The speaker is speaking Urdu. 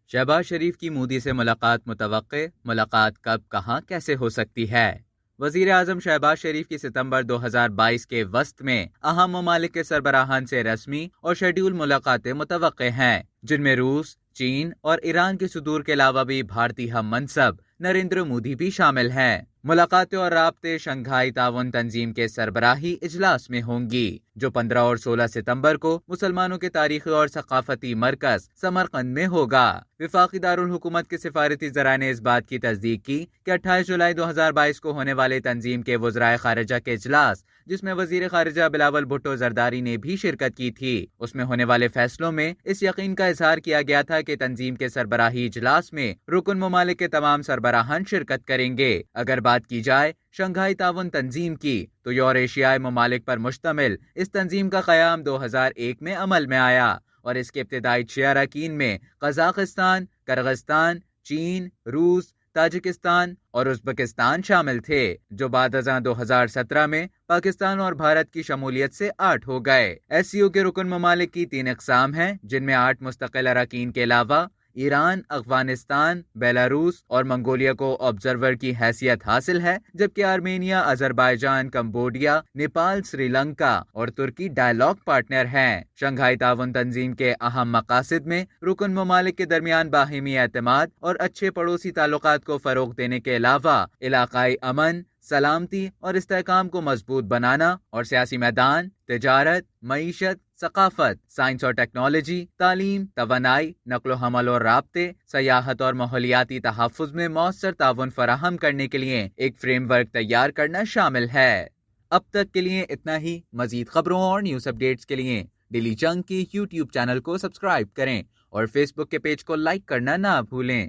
شہباز شریف کی مودی سے ملاقات متوقع، ملاقات کب، کہاں، کیسے ہو سکتی ہے؟ وزیر اعظم شہباز شریف کی ستمبر 2022 کے وسط میں اہم ممالک کے سربراہان سے رسمی اور شیڈول ملاقاتیں متوقع ہیں، جن میں روس، چین اور ایران کے صدور کے علاوہ بھی بھارتی ہم منصب نریندر مودی بھی شامل ہیں۔ ملاقاتیں اور رابطے شنگھائی تعاون تنظیم کے سربراہی اجلاس میں ہوں گی، جو 15 اور 16 ستمبر کو مسلمانوں کے تاریخی اور ثقافتی مرکز سمرقند میں ہوگا۔ وفاقی دارالحکومت کے سفارتی ذرائع نے اس بات کی تصدیق کی کہ 28 جولائی 2022 کو ہونے والے تنظیم کے وزرائے خارجہ کے اجلاس، جس میں وزیر خارجہ بلاول بھٹو زرداری نے بھی شرکت کی تھی، اس میں ہونے والے فیصلوں میں اس یقین کا اظہار کیا گیا تھا کہ تنظیم کے سربراہی اجلاس میں رکن ممالک کے تمام سربراہان شرکت کریں گے۔ اگر بات کی جائے شنگھائی تعاون تنظیم کی، تو یوریشیائی ممالک پر مشتمل اس تنظیم کا قیام 2001 میں عمل میں آیا اور اس کے ابتدائی 6 اراکین میں قزاقستان، کرغستان، چین، روس، تاجکستان اور ازبکستان شامل تھے، جو بعد ازاں 2017 میں پاکستان اور بھارت کی شمولیت سے 8 ہو گئے۔ ایس سی او کے رکن ممالک کی 3 اقسام ہیں، جن میں 8 مستقل اراکین کے علاوہ ایران، افغانستان، بیلاروس اور منگولیا کو آبزرور کی حیثیت حاصل ہے، جبکہ آرمینیا، آذربائیجان، کمبوڈیا، نیپال، سری لنکا اور ترکی ڈائیلاگ پارٹنر ہیں۔ شنگھائی تعاون تنظیم کے اہم مقاصد میں رکن ممالک کے درمیان باہمی اعتماد اور اچھے پڑوسی تعلقات کو فروغ دینے کے علاوہ علاقائی امن، سلامتی اور استحکام کو مضبوط بنانا اور سیاسی میدان، تجارت، معیشت، ثقافت، سائنس اور ٹیکنالوجی، تعلیم، توانائی، نقل و حمل اور رابطے، سیاحت اور ماحولیاتی تحفظ میں مؤثر تعاون فراہم کرنے کے لیے ایک فریم ورک تیار کرنا شامل ہے۔ اب تک کے لیے اتنا ہی۔ مزید خبروں اور نیوز اپڈیٹس کے لیے ڈیلی چنک کی یوٹیوب چینل کو سبسکرائب کریں اور فیس بک کے پیج کو لائک کرنا نہ بھولیں۔